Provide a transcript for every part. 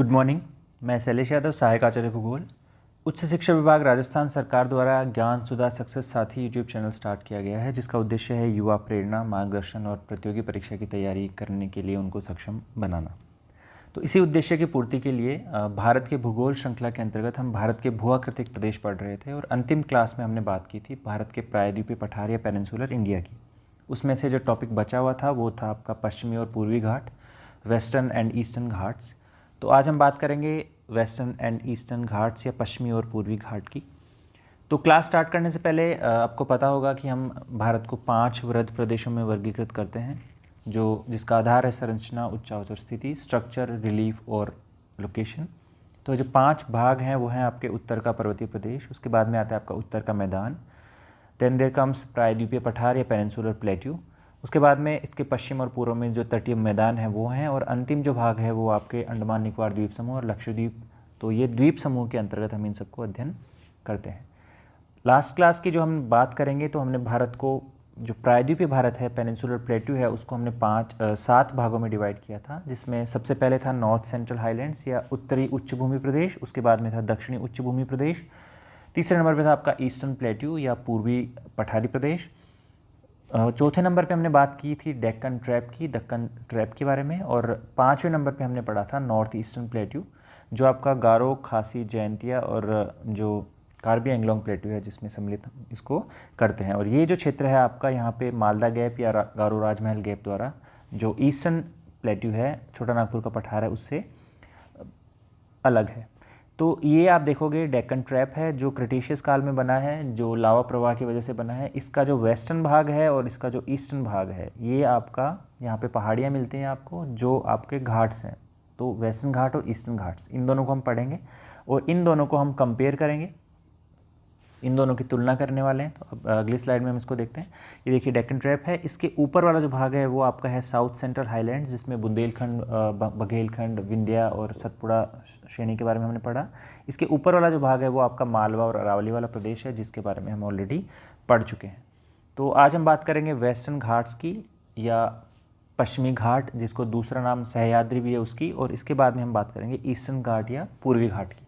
Good morning. मैं शैलेश यादव, सहायक आचार्य भूगोल। उच्च शिक्षा विभाग राजस्थान सरकार द्वारा ज्ञान सुधा सक्सेस साथी यूट्यूब चैनल स्टार्ट किया गया है, जिसका उद्देश्य है युवा प्रेरणा, मार्गदर्शन और प्रतियोगी परीक्षा की तैयारी करने के लिए उनको सक्षम बनाना। तो इसी उद्देश्य की पूर्ति के लिए भारत के भूगोल श्रृंखला के अंतर्गत हम भारत के भूआकृतिक प्रदेश पढ़ रहे थे और अंतिम क्लास में हमने बात की थी भारत के प्रायद्वीपीय पठार या पेनिनसुलर इंडिया की। उसमें से जो टॉपिक बचा हुआ था वो था आपका पश्चिमी और पूर्वी घाट, वेस्टर्न एंड ईस्टर्न घाट्स। तो आज हम बात करेंगे वेस्टर्न एंड ईस्टर्न घाट्स या पश्चिमी और पूर्वी घाट की। तो क्लास स्टार्ट करने से पहले आपको पता होगा कि हम भारत को 5 वृहद प्रदेशों में वर्गीकृत करते हैं, जिसका आधार है संरचना, उच्चावच और स्थिति, स्ट्रक्चर, रिलीफ और लोकेशन। तो जो 5 भाग हैं वो हैं आपके उत्तर का पर्वतीय प्रदेश, उसके बाद में आता है आपका उत्तर का मैदान, देन देयर कम्स प्रायद्वीपीय पठार या पेनिनसुलर प्लेट्यू, उसके बाद में इसके पश्चिम और पूर्व में जो तटीय मैदान है वो हैं, और अंतिम जो भाग है वो आपके अंडमान निकोबार द्वीप समूह और लक्षद्वीप। तो ये द्वीप समूह के अंतर्गत हम इन सबको अध्ययन करते हैं। लास्ट क्लास की जो हम बात करेंगे तो हमने भारत को, जो प्रायद्वीपीय भारत है, पेनिनसुलर प्लेट्यू है, उसको हमने 7 भागों में डिवाइड किया था, जिसमें सबसे पहले था नॉर्थ सेंट्रल हाईलैंड्स या उत्तरी उच्च भूमि प्रदेश, उसके बाद में था दक्षिणी उच्च भूमि प्रदेश, तीसरे नंबर पे था आपका ईस्टर्न प्लेट्यू या पूर्वी पठारी प्रदेश, चौथे नंबर पे हमने बात की थी दक्कन ट्रैप के बारे में, और 5वें नंबर पे हमने पढ़ा था नॉर्थ ईस्टर्न प्लेट्यू, जो आपका गारो, खासी, जयंतिया और जो कार्बी एंग्लोंग प्लेट्यू है, जिसमें सम्मिलित इसको करते हैं। और ये जो क्षेत्र है आपका, यहाँ पे मालदा गैप या गारो राजमहल गैप द्वारा जो ईस्टर्न प्लेट्यू है, छोटा नागपुर का पठार है, उससे अलग है। तो ये आप देखोगे डेक्कन ट्रैप है, जो क्रिटेशियस काल में बना है, जो लावा प्रवाह की वजह से बना है। इसका जो वेस्टर्न भाग है और इसका जो ईस्टर्न भाग है, ये आपका यहाँ पे पहाड़ियाँ मिलती हैं आपको, जो आपके घाट्स हैं। तो वेस्टर्न घाट और ईस्टर्न घाट्स, इन दोनों को हम पढ़ेंगे और इन दोनों को हम कंपेयर करेंगे, इन दोनों की तुलना करने वाले हैं। तो अब अगली स्लाइड में हम इसको देखते हैं। ये देखिए डेक्कन ट्रैप है, इसके ऊपर वाला जो भाग है वो आपका है साउथ सेंट्रल हाईलैंड्स, जिसमें बुंदेलखंड, बघेलखंड, विंध्या और सतपुड़ा श्रेणी के बारे में हमने पढ़ा। इसके ऊपर वाला जो भाग है वो आपका मालवा और अरावली वाला प्रदेश है, जिसके बारे में हम ऑलरेडी पढ़ चुके हैं। तो आज हम बात करेंगे वेस्टर्न घाट्स की या पश्चिमी घाट, जिसको दूसरा नाम सह्याद्री भी है उसकी, और इसके बाद में हम बात करेंगे ईस्टर्न घाट या पूर्वी घाट की।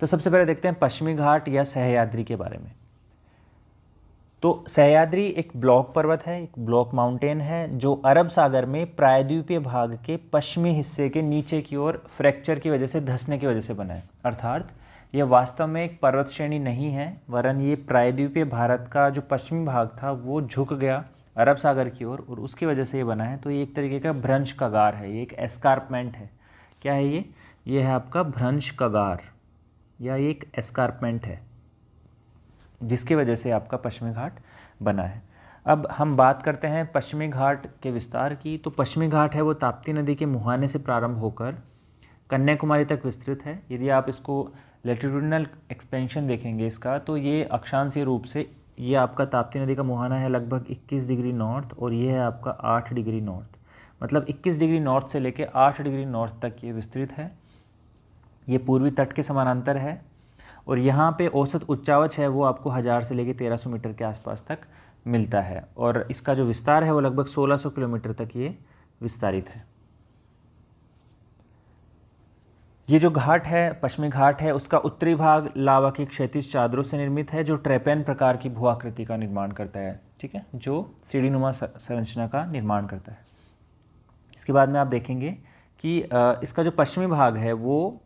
तो सबसे पहले देखते हैं पश्चिमी घाट या सह्याद्री के बारे में। तो सह्याद्री एक ब्लॉक पर्वत है, एक ब्लॉक माउंटेन है, जो अरब सागर में प्रायद्वीपीय भाग के पश्चिमी हिस्से के नीचे की ओर फ्रैक्चर की वजह से, धंसने की वजह से बना है। अर्थात यह वास्तव में एक पर्वत श्रेणी नहीं है, वरन ये प्रायद्वीपीय भारत का जो पश्चिमी भाग था वो झुक गया अरब सागर की ओर, और उसकी वजह से ये बना है। तो ये एक तरीके का भ्रंश कगार है, ये एक एस्कारपमेंट है। क्या है ये? ये है आपका भ्रंश कगार या एक एस्कारपमेंट है, जिसकी वजह से आपका पश्चिमी घाट बना है। अब हम बात करते हैं पश्चिमी घाट के विस्तार की। तो पश्चिमी घाट है वो ताप्ती नदी के मुहाने से प्रारंभ होकर कन्याकुमारी तक विस्तृत है। यदि आप इसको लैटिट्यूडिनल एक्सपेंशन देखेंगे इसका, तो ये अक्षांशीय रूप से ये आपका ताप्ती नदी का मुहाना है लगभग 21 डिग्री नॉर्थ, और ये है आपका 8 डिग्री नॉर्थ। मतलब 21 डिग्री नॉर्थ से लेकर 8 डिग्री नॉर्थ तक ये विस्तृत है। ये पूर्वी तट के समानांतर है, और यहाँ पे औसत उच्चावच है वो आपको 1000 से लेकर 1300 मीटर के आसपास तक मिलता है, और इसका जो विस्तार है वो लगभग 1600 किलोमीटर तक ये विस्तारित है। ये जो घाट है, पश्चिमी घाट है, उसका उत्तरी भाग लावा की क्षैतिज चादरों से निर्मित है, जो ट्रेपेन प्रकार की भूआकृति का निर्माण करता है। ठीक है, जो सीढ़ीनुमा संरचना का निर्माण करता है। इसके बाद में आप देखेंगे कि इसका जो पश्चिमी भाग है वो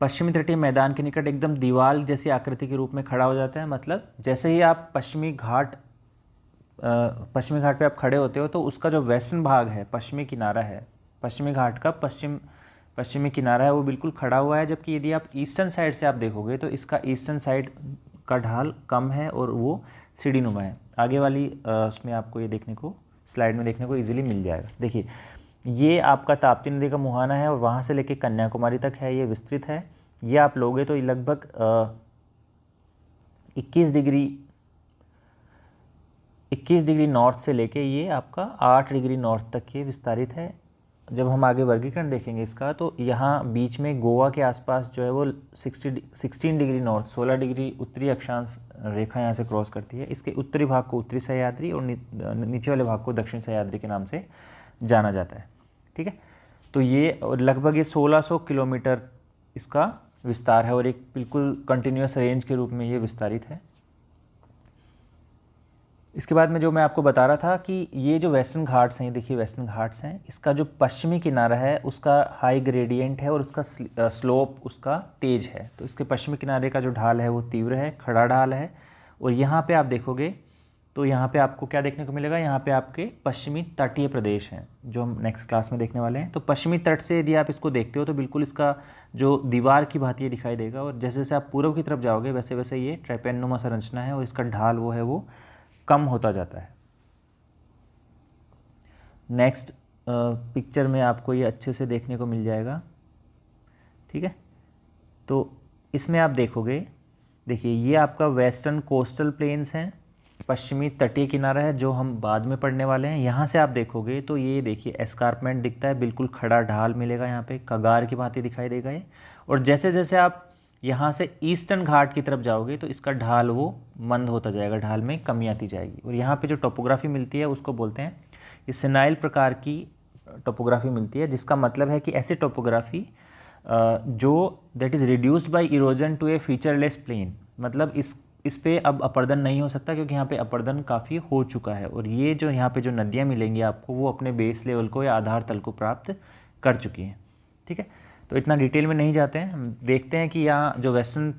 पश्चिमी तटीय मैदान के निकट एकदम दीवार जैसी आकृति के रूप में खड़ा हो जाता है। मतलब जैसे ही आप पश्चिमी घाट पे आप खड़े होते हो, तो उसका जो वेस्टर्न भाग है, पश्चिमी किनारा है, पश्चिमी घाट का पश्चिमी किनारा है, वो बिल्कुल खड़ा हुआ है। जबकि यदि आप ईस्टर्न साइड से आप देखोगे तो इसका ईस्टर्न साइड का ढाल कम है और वो सीढ़ीनुमा है। आगे वाली उसमें आपको ये देखने को, स्लाइड में देखने को ईजिली मिल जाएगा। देखिए, ये आपका ताप्ती नदी का मुहाना है और वहाँ से लेकर कन्याकुमारी तक है, ये विस्तृत है। ये आप लोगे तो लगभग 21 डिग्री नॉर्थ से लेके ये आपका 8 डिग्री नॉर्थ तक ये विस्तारित है। जब हम आगे वर्गीकरण देखेंगे इसका, तो यहाँ बीच में गोवा के आसपास जो है वो 16 डिग्री नॉर्थ, 16 डिग्री उत्तरी अक्षांश रेखा यहाँ से क्रॉस करती है। इसके उत्तरी भाग को उत्तरी सह्याद्री और नीचे वाले भाग को दक्षिण सह्याद्री के नाम से जाना जाता है। ठीक है, तो ये लगभग ये 1600 किलोमीटर इसका विस्तार है और एक बिल्कुल कंटिन्यूस रेंज के रूप में ये विस्तारित है। इसके बाद में जो मैं आपको बता रहा था कि ये जो वेस्टर्न घाट्स हैं, देखिए वेस्टर्न घाट्स हैं, इसका जो पश्चिमी किनारा है उसका हाई ग्रेडियंट है और उसका स्लोप उसका तेज है। तो इसके पश्चिमी किनारे का जो ढाल है वो तीव्र है, खड़ा ढाल है। और यहाँ पे आप देखोगे तो यहाँ पे आपको क्या देखने को मिलेगा, यहाँ पे आपके पश्चिमी तटीय प्रदेश हैं जो हम नेक्स्ट क्लास में देखने वाले हैं। तो पश्चिमी तट से यदि आप इसको देखते हो तो बिल्कुल इसका जो दीवार की भांति ये दिखाई देगा, और जैसे जैसे आप पूर्व की तरफ जाओगे वैसे वैसे ये ट्रैपेजनुमा संरचना है और इसका ढाल वो है वो कम होता जाता है। नेक्स्ट पिक्चर में आपको ये अच्छे से देखने को मिल जाएगा, ठीक है। तो इसमें आप देखोगे, देखिए ये आपका वेस्टर्न कोस्टल प्लेन्स हैं, पश्चिमी तटीय किनारा है जो हम बाद में पढ़ने वाले हैं। यहाँ से आप देखोगे तो ये देखिए एस्कारपमेंट दिखता है, बिल्कुल खड़ा ढाल मिलेगा, यहाँ पे कगार की भांति दिखाई देगा ये। और जैसे जैसे आप यहाँ से ईस्टर्न घाट की तरफ जाओगे तो इसका ढाल वो मंद होता जाएगा, ढाल में कमी आती जाएगी। और यहाँ पे जो टोपोग्राफी मिलती है उसको बोलते हैं, ये सिनाइल प्रकार की टोपोग्राफी मिलती है, जिसका मतलब है कि ऐसी टोपोग्राफी जो that is reduced by erosion to a featureless plain, मतलब इस पे अब अपर्दन नहीं हो सकता क्योंकि यहाँ पे अपर्दन काफ़ी हो चुका है। और ये जो यहाँ पे जो नदियाँ मिलेंगी आपको वो अपने बेस लेवल को या आधार तल को प्राप्त कर चुकी हैं, ठीक है। तो इतना डिटेल में नहीं जाते हैं, हम देखते हैं कि यहाँ जो वेस्टर्न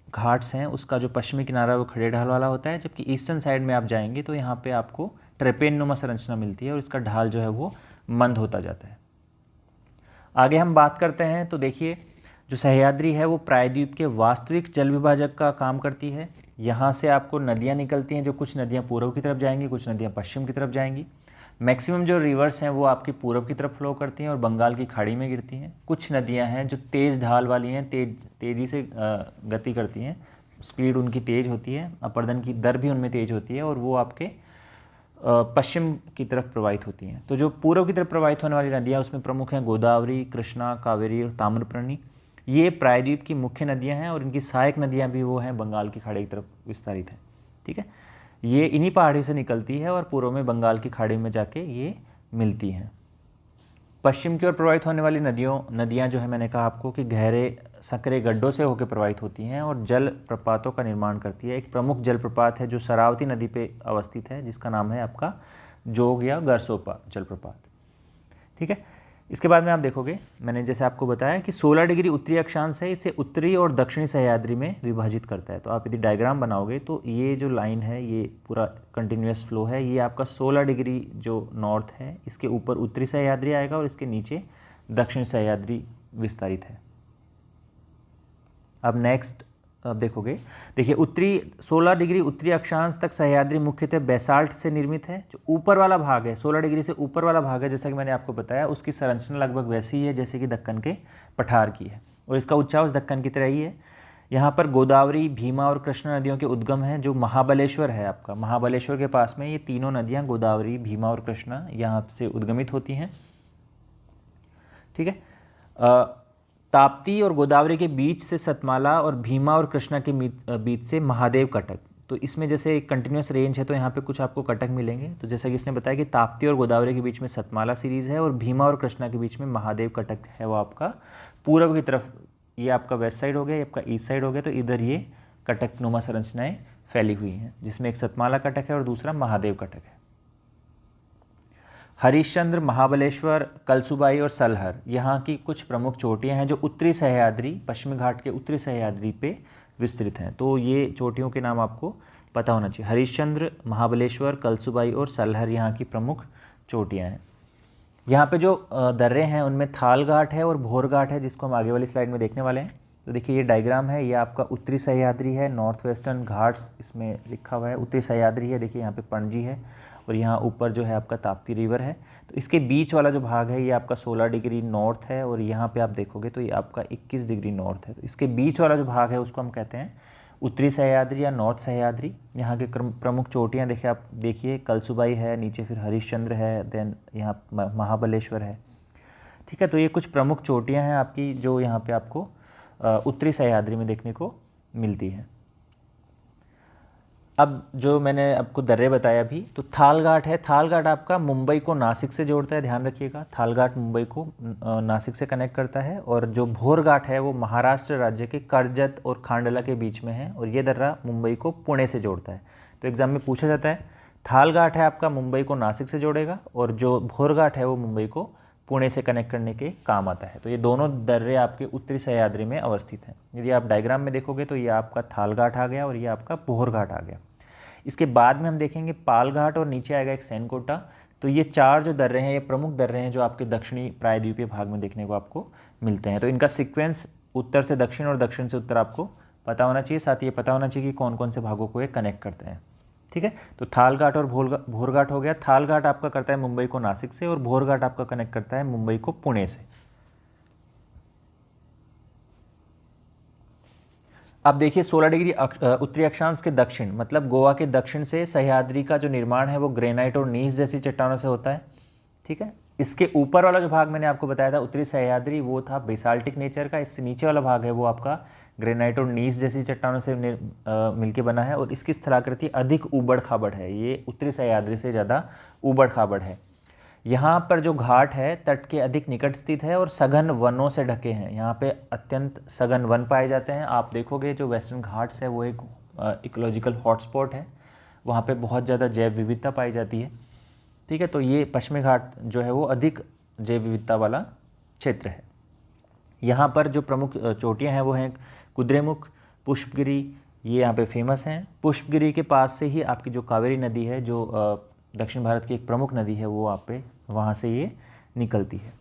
घाट्स हैं उसका जो पश्चिमी किनारा वो खड़े ढाल वाला होता है, जबकि ईस्टर्न साइड में आप जाएंगे तो यहाँ पे आपको ट्रेपेजनुमा संरचना मिलती है और इसका ढाल जो है वो मंद होता जाता है। आगे हम बात करते हैं तो देखिए जो सह्याद्री है वो प्रायद्वीप के वास्तविक जल विभाजक का काम करती है। यहाँ से आपको नदियाँ निकलती हैं, जो कुछ नदियाँ पूर्व की तरफ जाएंगी, कुछ नदियाँ पश्चिम की तरफ जाएंगी। मैक्सिमम जो रिवर्स हैं वो आपकी पूर्व की तरफ फ्लो करती हैं और बंगाल की खाड़ी में गिरती हैं। कुछ नदियाँ हैं जो तेज़ ढाल वाली हैं, तेज़ी से गति करती हैं, स्पीड उनकी तेज़ होती है, अपर्दन की दर भी उनमें तेज़ होती है और वो आपके पश्चिम की तरफ प्रवाहित होती हैं। तो जो पूर्व की तरफ प्रवाहित होने वाली नदियाँ उसमें प्रमुख हैं गोदावरी, कृष्णा, कावेरी और ताम्रपर्णी। ये प्रायद्वीप की मुख्य नदियाँ हैं और इनकी सहायक नदियाँ भी वो हैं बंगाल की खाड़ी की तरफ विस्तारित हैं, ठीक है। ये इन्हीं पहाड़ियों से निकलती है और पूर्व में बंगाल की खाड़ी में जाके ये मिलती हैं। पश्चिम की ओर प्रवाहित होने वाली नदियाँ जो है, मैंने कहा आपको कि गहरे संकरे गड्ढों से होकर प्रवाहित होती हैं और जल प्रपातों का निर्माण करती है। एक प्रमुख जलप्रपात है जो शरावती नदी पे अवस्थित है, जिसका नाम है आपका जोग या गरसोपा जलप्रपात, ठीक है। इसके बाद में आप देखोगे, मैंने जैसे आपको बताया कि 16 डिग्री उत्तरी अक्षांश है, इसे उत्तरी और दक्षिणी सह्याद्री में विभाजित करता है। तो आप यदि डायग्राम बनाओगे तो ये जो लाइन है ये पूरा कंटिन्यूस फ्लो है, ये आपका 16 डिग्री जो नॉर्थ है, इसके ऊपर उत्तरी सह्याद्री आएगा और इसके नीचे दक्षिणी सह्याद्री विस्तारित है। अब नेक्स्ट अब देखोगे, देखिए उत्तरी 16 डिग्री उत्तरी अक्षांश तक सह्याद्री मुख्यतः बेसाल्ट से निर्मित है। जो ऊपर वाला भाग है, 16 डिग्री से ऊपर वाला भाग है, जैसा कि मैंने आपको बताया, उसकी संरचना लगभग वैसी ही है जैसे कि दक्कन के पठार की है और इसका उच्चावच दक्कन की तरह ही है। यहाँ पर गोदावरी, भीमा और कृष्णा नदियों के उद्गम हैं। जो महाबलेश्वर है आपका, महाबलेश्वर के पास में ये तीनों नदियाँ गोदावरी, भीमा और कृष्णा यहाँ से उद्गमित होती हैं, ठीक है। ताप्ती और गोदावरी के बीच से सतमाला और भीमा और कृष्णा के बीच से महादेव कटक। तो इसमें जैसे एक कंटिन्यूस रेंज है तो यहाँ पे कुछ आपको कटक मिलेंगे। तो जैसा कि इसने बताया कि ताप्ती और गोदावरी के बीच में सतमाला सीरीज़ है और भीमा और कृष्णा के बीच में महादेव कटक है, वो आपका पूर्व की तरफ, ये आपका वेस्ट साइड हो गया, ये आपका ईस्ट साइड हो गया। तो इधर ये कटक नुमा संरचनाएँ फैली हुई हैं, जिसमें एक सतमाला कटक है और दूसरा महादेव कटक है। हरिश्चंद्र, महाबलेश्वर, कलसुबाई और सलहर यहाँ की कुछ प्रमुख चोटियाँ हैं जो उत्तरी सह्याद्री, पश्चिमी घाट के उत्तरी सह्याद्री पे विस्तृत हैं। तो ये चोटियों के नाम आपको पता होना चाहिए। हरिश्चंद्र, महाबलेश्वर, कलसुबाई और सलहर यहाँ की प्रमुख चोटियाँ हैं। यहाँ पे जो दर्रे हैं उनमें थाल घाट है और भोर घाट है, जिसको हम आगे वाली स्लाइड में देखने वाले हैं। तो देखिए ये डायग्राम है, ये आपका उत्तरी सह्याद्री है, नॉर्थ वेस्टर्न घाट्स इसमें लिखा हुआ है। उत्तरी सह्याद्री है, देखिए यहाँ पे पणजी है और यहाँ ऊपर जो है आपका ताप्ती रिवर है। तो इसके बीच वाला जो भाग है ये आपका 16 डिग्री नॉर्थ है और यहाँ पे आप देखोगे तो ये आपका 21 डिग्री नॉर्थ है। तो इसके बीच वाला जो भाग है उसको हम कहते हैं उत्तरी सह्याद्री या नॉर्थ सह्याद्री। यहाँ के प्रमुख चोटियाँ देखिए, आप देखिए कलसुबाई है, नीचे फिर हरिश्चंद्र है, देन यहाँ महाबलेश्वर है, ठीक है। तो ये कुछ प्रमुख चोटियाँ हैं आपकी जो यहाँ पे आपको उत्तरी सह्याद्री में देखने को मिलती है। अब जो मैंने आपको दर्रे बताया अभी, तो थालघाट है। थालघाट आपका मुंबई को नासिक से जोड़ता है, ध्यान रखिएगा। थालघाट मुंबई को नासिक से कनेक्ट करता है। और जो भोरघाट है वो महाराष्ट्र राज्य के कर्जत और खांडला के बीच में है, और ये दर्रा मुंबई को पुणे से जोड़ता है। तो एग्जाम में पूछा जाता है, थालघाट है आपका मुंबई को नासिक से जोड़ेगा, और जो भोरघाट है वो मुंबई को पुणे से कनेक्ट करने के काम आता है। तो ये दोनों दर्रे आपके उत्तरी सह्याद्री में अवस्थित हैं। यदि आप डायग्राम में देखोगे तो ये आपका थालघाट आ गया और ये आपका भोरघाट आ गया। इसके बाद में हम देखेंगे पालघाट और नीचे आएगा एक सैनकोटा। तो ये चार जो दर्रे हैं ये प्रमुख दर्रे हैं जो आपके दक्षिणी प्रायद्वीपीय भाग में देखने को आपको मिलते हैं। तो इनका सीक्वेंस उत्तर से दक्षिण और दक्षिण से उत्तर आपको पता होना चाहिए। साथ ही ये पता होना चाहिए कि कौन कौन से भागों को ये कनेक्ट करते हैं। ठीक है, तो थालघाट और भोरघाट हो गया। थालघाट आपका करता है मुंबई को नासिक से, और भोरघाट आपका कनेक्ट करता है मुंबई को पुणे से। अब देखिए 16 डिग्री उत्तरी अक्षांश के दक्षिण, मतलब गोवा के दक्षिण से सह्याद्री का जो निर्माण है वो ग्रेनाइट और नीस जैसी चट्टानों से होता है। ठीक है, इसके ऊपर वाला जो भाग मैंने आपको बताया था उत्तरी सह्याद्री, वो था बेसाल्टिक नेचर का। इससे नीचे वाला भाग है वो आपका ग्रेनाइट और नीस जैसी चट्टानों से मिलके बना है, और इसकी स्थलाकृति अधिक ऊबड़ खाबड़ है। ये उत्तरी सह्याद्री से ज़्यादा ऊबड़ खाबड़ है। यहाँ पर जो घाट है तट के अधिक निकट स्थित है और सघन वनों से ढके हैं। यहाँ पे अत्यंत सघन वन पाए जाते हैं। आप देखोगे जो वेस्टर्न घाट्स है वो एक इकोलॉजिकल हॉटस्पॉट है, वहाँ पे बहुत ज़्यादा जैव विविधता पाई जाती है। ठीक है, तो ये पश्चिमी घाट जो है वो अधिक जैव विविधता वाला क्षेत्र है। यहाँ पर जो प्रमुख चोटियाँ हैं वो हैं कुद्रेमुख, पुष्पगिरी, ये यहाँ पे फेमस हैं। पुष्पगिरी के पास से ही आपकी जो कावेरी नदी है, जो दक्षिण भारत की एक प्रमुख नदी है, वो आप पे वहाँ से ये निकलती है।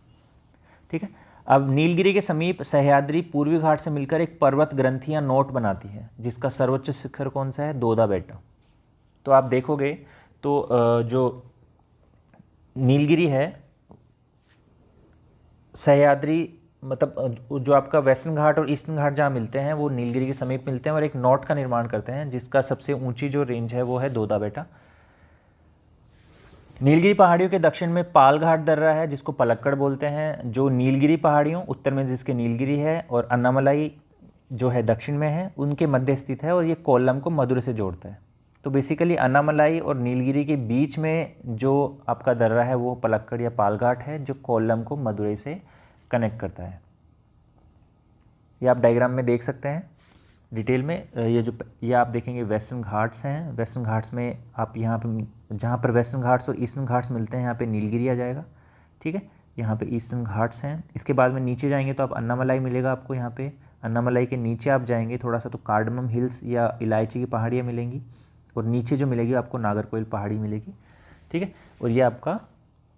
ठीक है, अब नीलगिरी के समीप सह्याद्री पूर्वी घाट से मिलकर एक पर्वत ग्रंथि या नोट बनाती है, जिसका सर्वोच्च शिखर कौन सा है? दोदा बेटा। तो आप देखोगे तो जो नीलगिरी है, सह्याद्री मतलब जो आपका वेस्टर्न घाट और ईस्टर्न घाट जहाँ मिलते हैं वो नीलगिरी के समीप मिलते हैं और एक नोट का निर्माण करते हैं, जिसका सबसे ऊंची जो रेंज है वो है दोदा बेटा। नीलगिरी पहाड़ियों के दक्षिण में पालघाट दर्रा है, जिसको पलक्कड़ बोलते हैं। जो नीलगिरी पहाड़ियों उत्तर में जिसके नीलगिरी है और अन्नामलाई जो है दक्षिण में है, उनके मध्य स्थित है, और ये कोल्लम को मदुरै से जोड़ता है। तो बेसिकली अन्नामलाई और नीलगिरी के बीच में जो आपका दर्रा है वो पलक्कड़ या पालघाट है, जो कोल्लम को मदुरै से कनेक्ट करता है। ये आप डायग्राम में देख सकते हैं डिटेल में। ये आप देखेंगे वेस्टर्न घाट्स हैं। वेस्टर्न घाट्स में आप यहाँ पे जहाँ पर वेस्टर्न घाट्स और ईस्टर्न घाट्स मिलते हैं यहाँ पे नीलगिरी आ जाएगा। ठीक है, यहाँ पे ईस्टर्न घाट्स हैं। इसके बाद में नीचे जाएंगे तो आप अन्नामलाई मिलेगा आपको। यहाँ पे अन्नामलाई के नीचे आप जाएंगे थोड़ा सा तो कार्डमम हिल्स या इलायची की पहाड़ियाँ मिलेंगी, और नीचे जो मिलेगी आपको नागरकोइल पहाड़ी मिलेगी। ठीक है, और ये आपका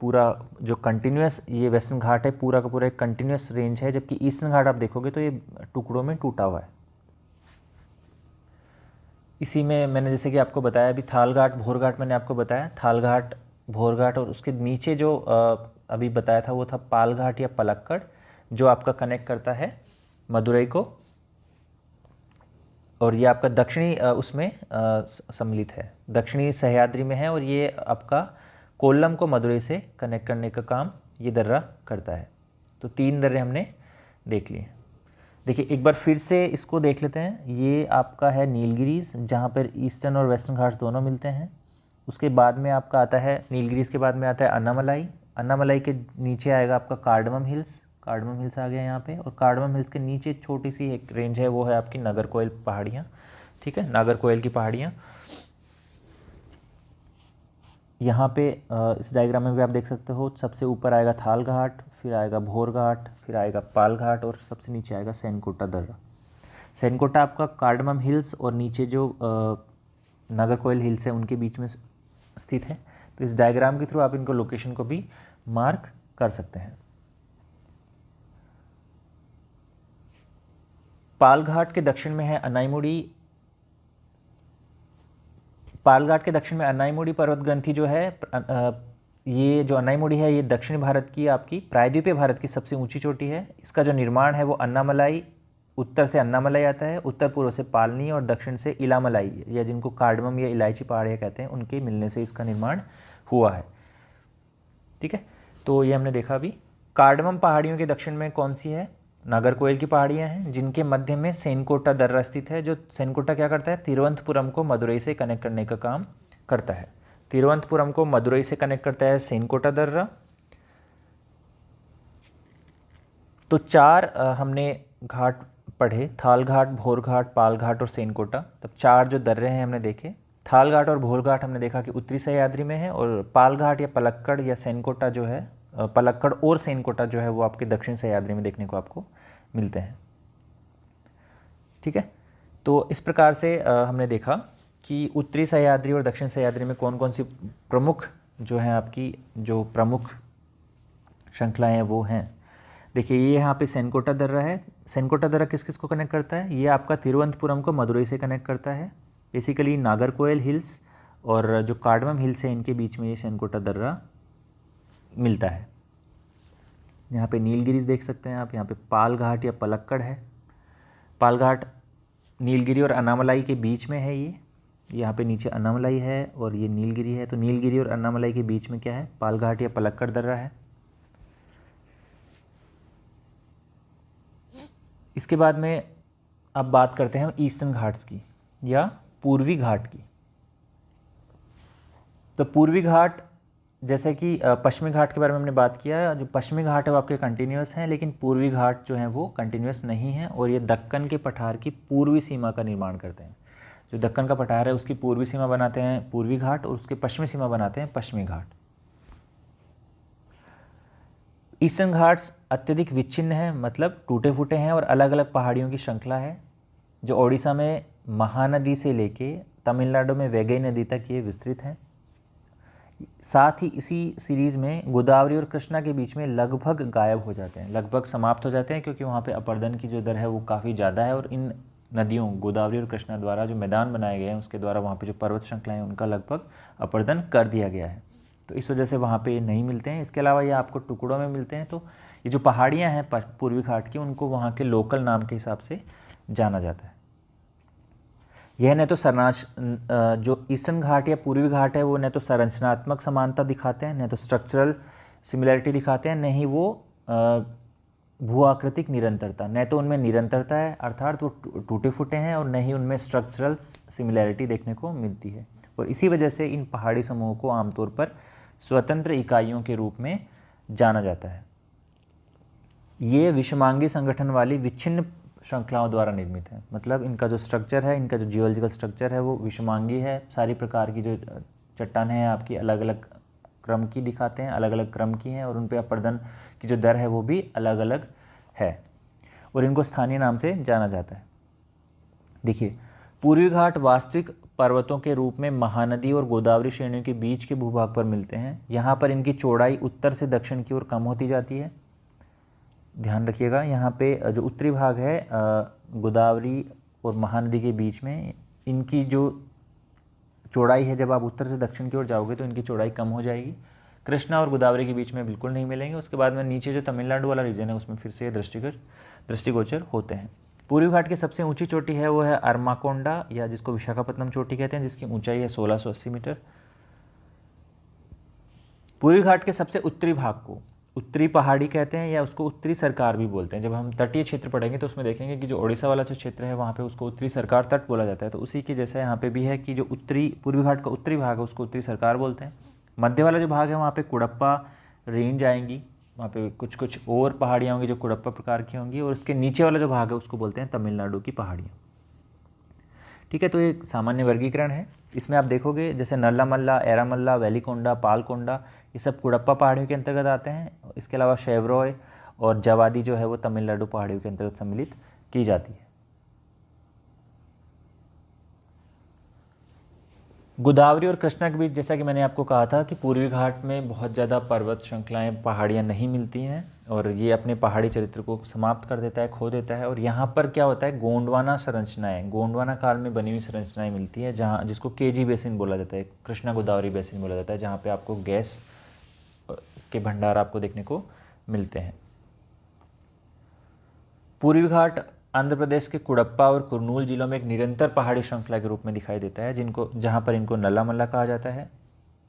पूरा जो कंटिन्यूस ये वेस्टर्न घाट है पूरा का पूरा एक कंटिन्यूस रेंज है, जबकि ईस्टर्न घाट आप देखोगे तो ये टुकड़ों में टूटा हुआ है। इसी में मैंने जैसे कि आपको बताया अभी थालघाट भोरघाट मैंने आपको बताया, थालघाट भोरघाट, और उसके नीचे जो अभी बताया था वो था पालघाट या पलक्कड़, जो आपका कनेक्ट करता है मदुरै को, और ये आपका दक्षिणी उसमें सम्मिलित है, दक्षिणी सह्याद्री में है, और ये आपका कोल्लम को मदुरै से कनेक्ट करने का काम ये दर्रा करता है। तो 3 दर्रे हमने देख लिए। देखिए एक बार फिर से इसको देख लेते हैं। ये आपका है नीलगिरीज, जहाँ पर ईस्टर्न और वेस्टर्न घाट्स दोनों मिलते हैं। उसके बाद में आपका आता है नीलगिरीज के बाद में आता है अन्नामलाई। अन्नामलाई के नीचे आएगा आपका कार्डमम हिल्स। कार्डमम हिल्स आ गया यहाँ पे, और कार्डमम हिल्स के नीचे छोटी सी एक रेंज है वो है आपकी नागरकोइल पहाड़ियाँ। ठीक है, नागरकोइल की पहाड़ियाँ यहाँ पे इस डायग्राम में भी आप देख सकते हो। सबसे ऊपर आएगा थालघाट, फिर आएगा भोरघाट, फिर आएगा पालघाट, और सबसे नीचे आएगा सैनकोटा दर्रा। सैनकोटा आपका कार्डमम हिल्स और नीचे जो नागरकोइल हिल्स है उनके बीच में स्थित है। तो इस डायग्राम के थ्रू आप इनको लोकेशन को भी मार्क कर सकते हैं। पालघाट के दक्षिण में है अनाईमुड़ी। पालघाट के दक्षिण में अनाईमुड़ी पर्वत ग्रंथि जो है, ये जो अनाईमुड़ी है ये दक्षिण भारत की आपकी प्रायद्वीपीय भारत की सबसे ऊंची चोटी है। इसका जो निर्माण है वो अन्नामलाई, उत्तर से अन्नामलाई आता है, उत्तर पूर्व से पालनी, और दक्षिण से इलामलाई या जिनको कार्डमम या इलायची पहाड़ियाँ कहते हैं उनके मिलने से इसका निर्माण हुआ है। ठीक है, तो ये हमने देखा अभी। कार्डमम पहाड़ियों के दक्षिण में कौन सी है? नागरकोइल की पहाड़ियाँ हैं, जिनके मध्य में सेनकोटा दर्रा स्थित है। जो सेनकोटा क्या करता है, तिरुवनंतपुरम को मदुरई से कनेक्ट करने का काम करता है। तिरुवनंतपुरम को मदुरई से कनेक्ट करता है सेनकोटा दर्रा। तो 4 हमने घाट पढ़े, थाल घाट, भोर घाट, पाल घाट और सेनकोटा। तब 4 जो दर्रे हैं हमने देखे। थाल घाट और भोर घाट हमने देखा कि उत्तरी सह्याद्री में है, और पाल घाट या पलक्कड़ या सेनकोटा जो है, पलक्कड़ और सेनकोटा जो है वो आपके दक्षिण सह्याद्री में देखने को आपको मिलते हैं। ठीक है, तो इस प्रकार से हमने देखा कि उत्तरी सह्याद्री और दक्षिण सह्याद्री में कौन कौन सी प्रमुख जो हैं आपकी जो प्रमुख श्रृंखलाएँ हैं वो हैं। देखिए ये यहाँ पे सेनकोटा दर्रा है। सेनकोटा दर्रा किस किस को कनेक्ट करता है, ये आपका तिरुवनंतपुरम को मदुरई से कनेक्ट करता है। बेसिकली नागरकोइल हिल्स और जो कार्डमम हिल्स है इनके बीच में ये सेनकोटा दर्रा मिलता है। यहाँ पे नीलगिरीज देख सकते हैं आप, यहाँ पे पाल घाट या पलक्कड़ है। पाल घाट नीलगिरी और अन्नामलाई के बीच में है। ये यहाँ पे नीचे अन्नामलाई है और ये नीलगिरी है, तो नीलगिरी और अन्नामलाई के बीच में क्या है, पाल घाट या पलक्कड़ दर्रा है। इसके बाद में अब बात करते हैं हम ईस्टर्न घाट्स की या पूर्वी घाट की। तो पूर्वी घाट जैसे कि पश्चिमी घाट के बारे में हमने बात किया, जो पश्चिमी घाट है वो आपके कंटिन्यूस हैं, लेकिन पूर्वी घाट जो हैं वो कंटिन्यूस नहीं हैं, और ये दक्कन के पठार की पूर्वी सीमा का निर्माण करते हैं। जो दक्कन का पठार है उसकी पूर्वी सीमा बनाते हैं पूर्वी घाट, और उसके पश्चिमी सीमा बनाते हैं पश्चिमी घाट। ईस्टर्न घाट्स अत्यधिक विच्छिन्न हैं, मतलब टूटे फूटे हैं और अलग अलग पहाड़ियों की श्रृंखला है, जो ओडिशा में महानदी से लेके तमिलनाडु में वैगई नदी तक ये विस्तृत हैं। साथ ही इसी सीरीज़ में गोदावरी और कृष्णा के बीच में लगभग गायब हो जाते हैं, लगभग समाप्त हो जाते हैं, क्योंकि वहाँ पे अपरदन की जो दर है वो काफ़ी ज़्यादा है, और इन नदियों गोदावरी और कृष्णा द्वारा जो मैदान बनाए गए हैं उसके द्वारा वहाँ पे जो पर्वत श्रृंखलाएँ हैं उनका लगभग अपरदन कर दिया गया है, तो इस वजह से वहाँ पे नहीं मिलते हैं। इसके अलावा ये आपको टुकड़ों में मिलते हैं। तो ये जो पहाड़ियाँ हैं पूर्वी घाट की, उनको वहाँ के लोकल नाम के हिसाब से जाना जाता है। यह न तो जो ईस्टर्न घाट या पूर्वी घाट है वो न तो संरचनात्मक समानता दिखाते हैं, न तो स्ट्रक्चरल सिमिलैरिटी दिखाते हैं, न ही वो भू आकृतिक निरंतरता, न तो उनमें निरंतरता है अर्थात वो टूटे फूटे हैं, और न ही उनमें स्ट्रक्चरल सिमिलैरिटी देखने को मिलती है। और इसी वजह से इन पहाड़ी समूहों को आमतौर पर स्वतंत्र इकाइयों के रूप में जाना जाता है। ये विषमांगी संगठन वाली विच्छिन्न श्रृंखलाओं द्वारा निर्मित है, मतलब इनका जो स्ट्रक्चर है, इनका जो जियोलॉजिकल स्ट्रक्चर है वो विषमांगी है। सारी प्रकार की जो चट्टानें हैं आपकी अलग अलग क्रम की दिखाते हैं, अलग अलग क्रम की हैं, और उन पर अपरदन की जो दर है वो भी अलग अलग है, और इनको स्थानीय नाम से जाना जाता है। देखिए पूर्वी घाट वास्तविक पर्वतों के रूप में महानदी और गोदावरी श्रेणियों के बीच के भूभाग पर मिलते हैं। यहाँ पर इनकी चौड़ाई उत्तर से दक्षिण की ओर कम होती जाती है। ध्यान रखिएगा, यहाँ पे जो उत्तरी भाग है गोदावरी और महानदी के बीच में, इनकी जो चौड़ाई है जब आप उत्तर से दक्षिण की ओर जाओगे तो इनकी चौड़ाई कम हो जाएगी। कृष्णा और गोदावरी के बीच में बिल्कुल नहीं मिलेंगे। उसके बाद में नीचे जो तमिलनाडु वाला रीजन है उसमें फिर से दृष्टिगोचर होते हैं। पूर्वी घाट की सबसे ऊंची चोटी है वो है अरमाकोंडा, या जिसको विशाखापट्टनम चोटी कहते हैं, जिसकी ऊंचाई है 1680 मीटर। पूर्वी घाट के सबसे उत्तरी भाग को उत्तरी पहाड़ी कहते हैं, या उसको उत्तरी सरकार भी बोलते हैं। जब हम तटीय क्षेत्र पढ़ेंगे तो उसमें देखेंगे कि जो ओडिशा वाला जो क्षेत्र है वहाँ पे उसको उत्तरी सरकार तट बोला जाता है, तो उसी के जैसा यहाँ पे भी है कि जो पूर्वी घाट का उत्तरी भाग है उसको उत्तरी सरकार बोलते हैं। मध्य वाला जो भाग है वहाँ पे कुड़प्पा रेंज आएंगी, वहाँ पे कुछ कुछ और पहाड़ियाँ होंगी जो कुड़प्पा प्रकार की होंगी, और उसके नीचे वाला जो भाग है उसको बोलते हैं तमिलनाडु की पहाड़ियाँ। ठीक है, तो एक सामान्य वर्गीकरण है। इसमें आप देखोगे जैसे नल्लामल्ला, एरामल्ला, वेलिकोंडा, पालकोंडा, ये सब कुड़प्पा पहाड़ियों के अंतर्गत आते हैं। इसके अलावा शेवरॉय और जवादी जो है वो तमिलनाडु पहाड़ियों के अंतर्गत सम्मिलित की जाती है। गोदावरी और कृष्णा के बीच, जैसा कि मैंने आपको कहा था कि पूर्वी घाट में बहुत ज़्यादा पर्वत श्रृंखलाएँ, पहाड़ियाँ नहीं मिलती हैं, और ये अपने पहाड़ी चरित्र को समाप्त कर देता है, खो देता है। और यहाँ पर क्या होता है, गोंडवाना संरचनाएँ, गोंडवाना काल में बनी हुई संरचनाएँ मिलती है, जहाँ जिसको केजी बेसिन बोला जाता है, कृष्णा गोदावरी बेसिन बोला जाता है, जहाँ पे आपको गैस के भंडार आपको देखने को मिलते हैं। पूर्वी घाट आंध्र प्रदेश के कुड़प्पा और कुर्नूल जिलों में एक निरंतर पहाड़ी श्रृंखला के रूप में दिखाई देता है, जहाँ पर इनको नल्लामल्ला कहा जाता है।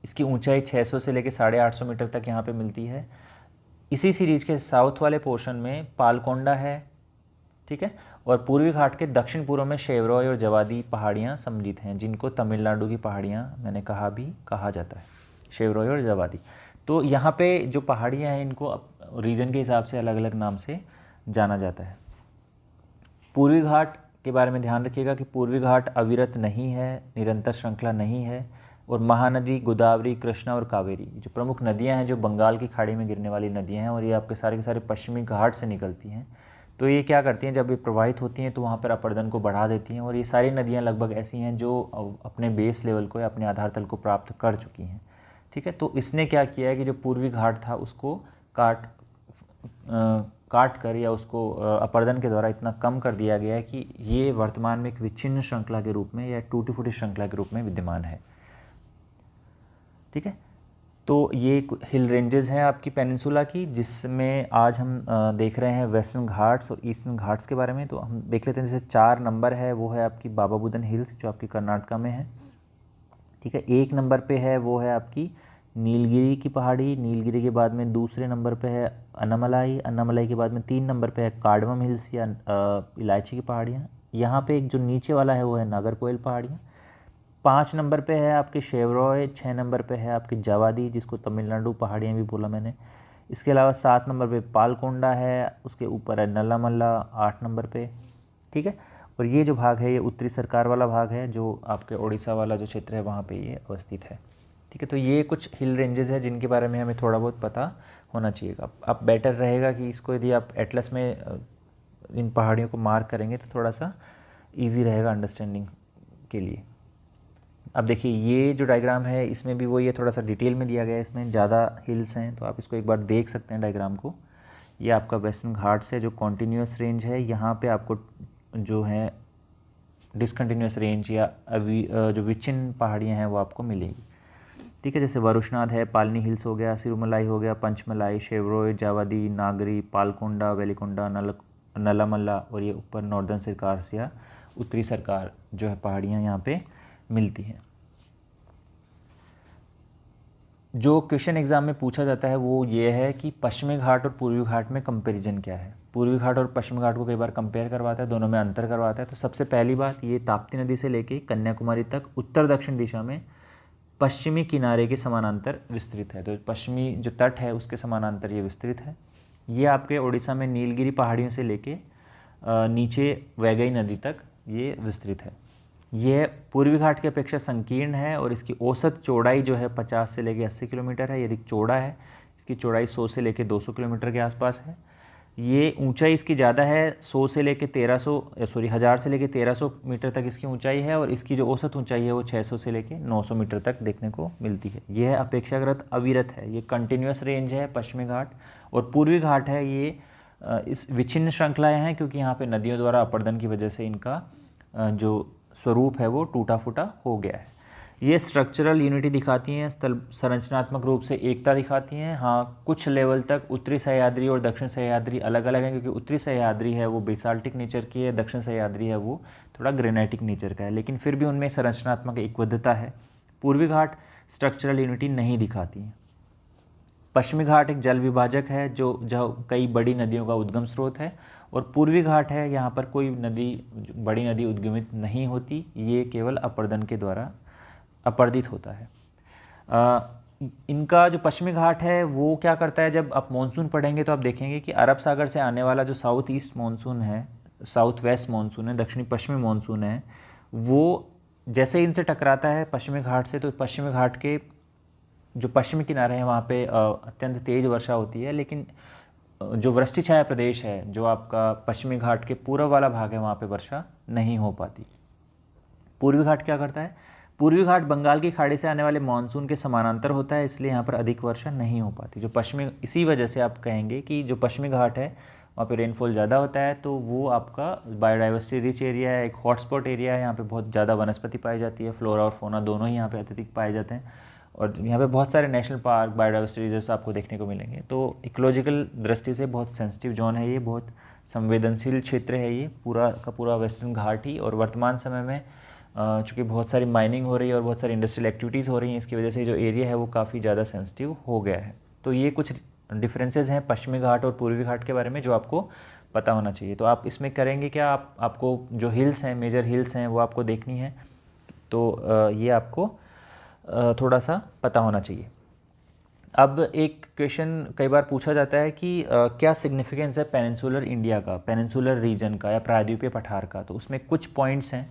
इसकी ऊंचाई 600 से लेकर 850 मीटर तक यहाँ पे मिलती है। इसी सीरीज के साउथ वाले पोर्शन में पालकोंडा है, ठीक है, और पूर्वी घाट के दक्षिण पूर्व में शेवरॉय और जवादी पहाड़ियाँ सम्मिलित हैं, जिनको तमिलनाडु की पहाड़ियाँ मैंने कहा जाता है, शेवरॉय और जवादी। तो यहाँ पे जो पहाड़ियाँ हैं इनको रीजन के हिसाब से अलग अलग नाम से जाना जाता है। पूर्वी घाट के बारे में ध्यान रखिएगा कि पूर्वी घाट अविरत नहीं है, निरंतर श्रृंखला नहीं है, और महानदी गोदावरी, कृष्णा और कावेरी जो प्रमुख नदियां हैं जो बंगाल की खाड़ी में गिरने वाली नदियां हैं, और ये आपके सारे के सारे पश्चिमी घाट से निकलती हैं। तो ये क्या करती हैं, जब ये प्रवाहित होती हैं तो वहाँ पर अपर्दन को बढ़ा देती हैं, और ये सारी नदियाँ लगभग ऐसी हैं जो अपने बेस लेवल को या अपने आधार तल को प्राप्त कर चुकी हैं, ठीक है। तो इसने क्या किया है कि जो पूर्वी घाट था उसको काट कर या उसको अपर्दन के द्वारा इतना कम कर दिया गया है कि ये वर्तमान में एक विच्छिन्न श्रृंखला के रूप में या टूटी फूटी श्रृंखला के रूप में विद्यमान है, ठीक है। तो ये हिल रेंजेस हैं आपकी पेनिनसुला की, जिसमें आज हम देख रहे हैं वेस्टर्न घाट्स और ईस्टर्न घाट्स के बारे में। तो हम देख लेते हैं, जैसे 4 नंबर है वो है आपकी बाबा बुदन हिल्स जो आपकी कर्नाटका में है, ठीक है। 1 नंबर पे है वो है आपकी नीलगिरी की पहाड़ी, नीलगिरी के बाद में दूसरे नंबर पे है अन्नामलाई, अन्नामलाई के बाद में 3 नंबर पे है कार्डमम हिल्स या इलायची की पहाड़ियाँ। यहाँ पे एक जो नीचे वाला है वो है नागरकोइल पहाड़ियाँ। 5 नंबर पे है आपके शेवरॉय, 6 नंबर पे है आपकी जवादी जिसको तमिलनाडु पहाड़ियाँ भी बोला मैंने। इसके अलावा 7 नंबर पे पालकोंडा है, उसके ऊपर है नल्लामल्ला 8 नंबर पे, ठीक है। और ये जो भाग है ये उत्तरी सरकार वाला भाग है जो आपके उड़ीसा वाला जो क्षेत्र है वहाँ पे ये अवस्थित है, ठीक है। तो ये कुछ हिल रेंजेस है जिनके बारे में हमें थोड़ा बहुत पता होना चाहिए। अब बेटर रहेगा कि इसको यदि आप एटलस में इन पहाड़ियों को मार्क करेंगे तो थोड़ा सा ईजी रहेगा अंडरस्टैंडिंग के लिए। अब देखिए ये जो डायग्राम है इसमें भी वो ये थोड़ा सा डिटेल में दिया गया है, इसमें ज़्यादा हिल्स हैं तो आप इसको एक बार देख सकते हैं डायग्राम को। ये आपका वेस्टर्न घाट्स है जो कॉन्टीन्यूस रेंज है, यहाँ पे आपको जो है डिसकंटिन्यूस रेंज या जो विच्छिन्न पहाड़ियाँ हैं वो आपको मिलेगी, ठीक है। जैसे वरुशनाथ है, पालनी हिल्स हो गया, सिरुमलाई हो गया, पंचमलाई, शेवरॉय, जावादी, नागरी, पालकोंडा, वेलिकोंडा, नल्लामल्ला, और ये ऊपर नॉर्दर्न सरकार या उत्तरी सरकार जो है पहाड़ियाँ यहाँ पे मिलती हैं। जो क्वेश्चन एग्जाम में पूछा जाता है वो ये है कि पश्चिमी घाट और पूर्वी घाट में कंपैरिजन क्या है। पूर्वी घाट और पश्चिमी घाट को कई बार कंपेयर करवाता है, दोनों में अंतर करवाता है। तो सबसे पहली बात, ये ताप्ती नदी से लेके कन्याकुमारी तक उत्तर दक्षिण दिशा में पश्चिमी किनारे के समानांतर विस्तृत है। तो पश्चिमी जो तट है उसके समानांतर ये विस्तृत है। ये आपके उड़ीसा में नीलगिरी पहाड़ियों से लेके नीचे वैगई नदी तक ये विस्तृत है। यह पूर्वी घाट की अपेक्षा संकीर्ण है और इसकी औसत चौड़ाई जो है 50 से लेकर 80 किलोमीटर है। यदि चौड़ा है, इसकी चौड़ाई 100 से लेकर 200 किलोमीटर के आसपास है। ये ऊंचाई इसकी ज़्यादा है, 1000 से लेकर 1300 मीटर तक इसकी ऊंचाई है, और इसकी जो औसत ऊंचाई है वो 600 से लेकर 900 मीटर तक देखने को मिलती है। यह अपेक्षाकृत अविरत है, ये कंटिन्यूस रेंज है पश्चिमी घाट। और पूर्वी घाट है ये इस विच्छिन्न श्रृंखलाएँ हैं क्योंकि यहाँ पे नदियों द्वारा अपर्दन की वजह से इनका जो स्वरूप है वो टूटा फूटा हो गया है। ये स्ट्रक्चरल यूनिटी दिखाती हैं, स्थल संरचनात्मक रूप से एकता दिखाती हैं। हाँ, कुछ लेवल तक उत्तरी सह्याद्री और दक्षिण सह्याद्री अलग अलग हैं क्योंकि उत्तरी सह्याद्री है वो बेसाल्टिक नेचर की है, दक्षिण सह्याद्री है वो थोड़ा ग्रेनाइटिक नेचर का है, लेकिन फिर भी उनमें संरचनात्मक एकबद्धता है। पूर्वी घाट स्ट्रक्चरल यूनिटी नहीं दिखाती हैं। पश्चिमी घाट एक जल विभाजक है जो कई बड़ी नदियों का उद्गम स्रोत है, और पूर्वी घाट है यहाँ पर कोई बड़ी नदी उद्गमित नहीं होती, ये केवल अपर्दन के द्वारा अपर्दित होता है। इनका जो पश्चिमी घाट है वो क्या करता है, जब आप मानसून पढ़ेंगे तो आप देखेंगे कि अरब सागर से आने वाला जो साउथ ईस्ट मानसून है, साउथ वेस्ट मानसून है, दक्षिणी पश्चिमी मानसून है, वो जैसे इनसे टकराता है पश्चिमी घाट से तो पश्चिमी घाट के जो पश्चिमी किनारे हैं वहाँ पे अत्यंत तेज़ वर्षा होती है, लेकिन जो वृष्टि छाया प्रदेश है जो आपका पश्चिमी घाट के पूर्व वाला भाग है वहाँ पे वर्षा नहीं हो पाती। पूर्वी घाट क्या करता है, पूर्वी घाट बंगाल की खाड़ी से आने वाले मानसून के समानांतर होता है, इसलिए यहाँ पर अधिक वर्षा नहीं हो पाती। जो पश्चिमी, इसी वजह से आप कहेंगे कि जो पश्चिमी घाट है वहाँ पे रेनफॉल ज़्यादा होता है, तो वो आपका बायोडाइवर्सिटी रिच एरिया है, एक हॉटस्पॉट एरिया है, यहाँ पे बहुत ज़्यादा वनस्पति पाई जाती है, फ्लोरा और फोना दोनों ही यहाँ पे अत्यधिक पाए जाते हैं, और यहाँ पे बहुत सारे नेशनल पार्क, बायोडाइवर्सिटी रिजर्व्स आपको देखने को मिलेंगे। तो इकोलॉजिकल दृष्टि से बहुत सेंसिटिव जोन है ये, बहुत संवेदनशील क्षेत्र है ये पूरा का पूरा वेस्टर्न घाट ही। और वर्तमान समय में चूँकि बहुत सारी माइनिंग हो रही है और बहुत सारी इंडस्ट्रियल एक्टिविटीज़ हो रही हैं, इसकी वजह से जो एरिया है वो काफ़ी ज़्यादा सेंसिटिव हो गया है। तो ये कुछ डिफरेंसेस हैं पश्चिमी घाट और पूर्वी घाट के बारे में जो आपको पता होना चाहिए। तो आप इसमें करेंगे क्या, आपको जो हिल्स हैं, मेजर हिल्स हैं, वो आपको देखनी है। तो ये आपको थोड़ा सा पता होना चाहिए। अब एक क्वेश्चन कई बार पूछा जाता है कि क्या सिग्निफिकेंस है पेनिनसुलर इंडिया का, पेनिनसुलर रीजन का या प्रायद्वीपीय पठार का। तो उसमें कुछ पॉइंट्स हैं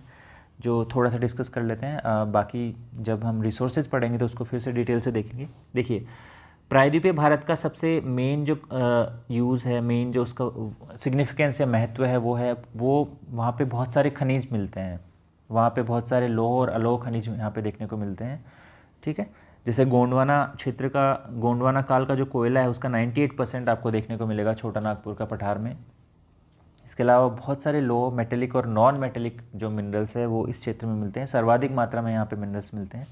जो थोड़ा सा डिस्कस कर लेते हैं। बाकी जब हम रिसोर्सेज पढ़ेंगे तो उसको फिर से डिटेल से देखेंगे। देखिए, प्रायद्वीपीय भारत का सबसे मेन जो यूज़ है, मेन जो उसका सिग्निफिकेंस या महत्व है वो वहाँ पे बहुत सारे खनिज मिलते हैं। वहाँ पे बहुत सारे लौह और अलोह खनिज यहाँ पे देखने को मिलते हैं। ठीक है, जैसे गोंडवाना क्षेत्र का, गोंडवाना काल का जो कोयला है उसका 98% आपको देखने को मिलेगा छोटा नागपुर का पठार में। इसके अलावा बहुत सारे लो मेटेलिक और नॉन मेटेलिक जो मिनरल्स है वो इस क्षेत्र में मिलते हैं, सर्वाधिक मात्रा में यहाँ पे मिनरल्स मिलते हैं।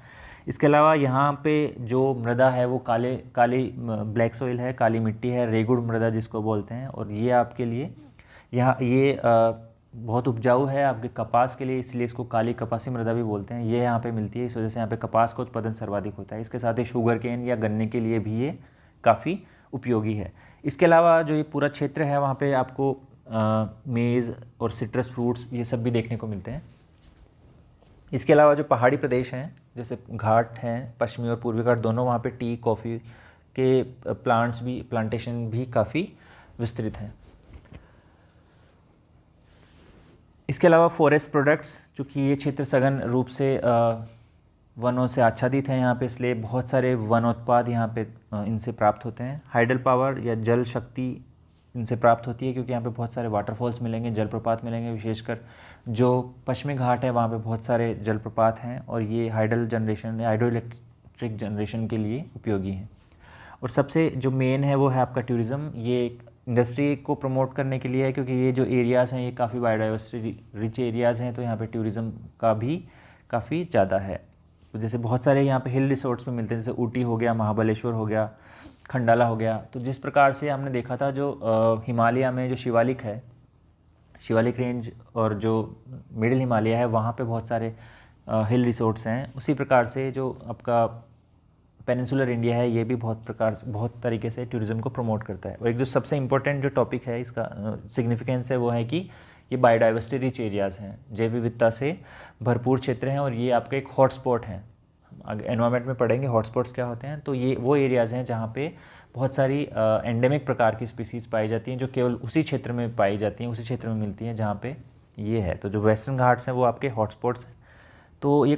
इसके अलावा यहाँ पे जो मृदा है वो काली ब्लैक सॉइल है, काली मिट्टी है, रेगुड़ मृदा जिसको बोलते हैं। और ये आपके लिए यहाँ ये बहुत उपजाऊ है आपके कपास के लिए, इसलिए इसको काली कपासी मृदा भी बोलते हैं। ये यहाँ पे मिलती है, इस वजह से यहाँ पे कपास का उत्पादन सर्वाधिक होता है। इसके साथ ही शुगर केन या गन्ने के लिए भी ये काफ़ी उपयोगी है। इसके अलावा जो ये पूरा क्षेत्र है वहाँ पे आपको मेज़ और सिट्रस फ्रूट्स ये सब भी देखने को मिलते हैं। इसके अलावा जो पहाड़ी प्रदेश हैं जैसे घाट हैं, पश्चिमी और पूर्वी घाट दोनों, वहाँ पे टी कॉफ़ी के प्लांटेशन भी काफ़ी विस्तृत हैं। इसके अलावा फॉरेस्ट प्रोडक्ट्स, चूँकि ये क्षेत्र सघन रूप से वनों से आच्छादित है यहाँ पे, इसलिए बहुत सारे वनोत्पाद यहाँ पे इनसे प्राप्त होते हैं। हाइडल पावर या जल शक्ति इनसे प्राप्त होती है क्योंकि यहाँ पे बहुत सारे वाटरफॉल्स मिलेंगे, जलप्रपात मिलेंगे। विशेषकर जो पश्चिमी घाट है वहाँ पे बहुत सारे जलप्रपात हैं और ये हाइडल जनरेशन या हाइड्रो इलेक्ट्रिक जनरेशन के लिए उपयोगी हैं। और सबसे जो मेन है वो है आपका टूरिज़्म। ये एक इंडस्ट्री को प्रमोट करने के लिए है क्योंकि ये जो एरियाज़ हैं ये काफ़ी बायोडाइवर्सिटी रिच एरियाज़ हैं, तो यहाँ पे टूरिज़्म का भी काफ़ी ज़्यादा है। तो जैसे बहुत सारे यहाँ पे हिल रिसोर्ट्स में मिलते हैं, जैसे ऊटी हो गया, महाबलेश्वर हो गया, खंडाला हो गया। तो जिस प्रकार से हमने देखा था जो हिमालय में जो शिवालिक है, शिवालिक रेंज और जो मिडिल हिमालय है वहाँ पे बहुत सारे हिल रिसोर्ट्स हैं, उसी प्रकार से जो आपका पेनिनसुलर इंडिया है ये भी बहुत तरीके से टूरिज़्म को प्रमोट करता है। और एक जो सबसे इम्पोर्टेंट जो टॉपिक है इसका सिग्निफिकेंस है वो है कि ये बायोडाइवर्सिटी रिच एरियाज़ हैं, जैव विविधता से भरपूर क्षेत्र हैं और ये आपके एक हॉटस्पॉट हैं। एनवायरनमेंट में पढ़ेंगे हॉटस्पॉट्स क्या होते हैं। तो ये वो एरियाज़ हैं जहाँ पे बहुत सारी एंडेमिक प्रकार की स्पीसीज़ पाई जाती हैं जो केवल उसी क्षेत्र में पाई जाती हैं, उसी क्षेत्र में मिलती हैं जहाँ पे ये है। तो जो वेस्टर्न घाट्स हैं वो आपके हॉटस्पॉट्स हैं। तो ये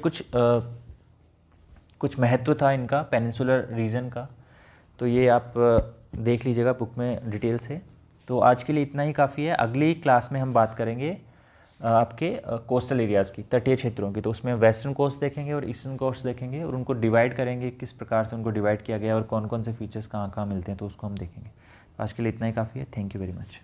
कुछ महत्व था इनका पेनिनसुलर रीजन का, तो ये आप देख लीजिएगा बुक में डिटेल से। तो आज के लिए इतना ही काफ़ी है। अगली क्लास में हम बात करेंगे आपके कोस्टल एरियाज़ की, तटीय क्षेत्रों की। तो उसमें वेस्टर्न कोस्ट देखेंगे और ईस्टर्न कोस्ट देखेंगे और उनको डिवाइड करेंगे, किस प्रकार से उनको डिवाइड किया गया और कौन कौन से फीचर्स कहाँ कहाँ मिलते हैं, तो उसको हम देखेंगे। आज के लिए इतना ही काफ़ी है। Thank you very much.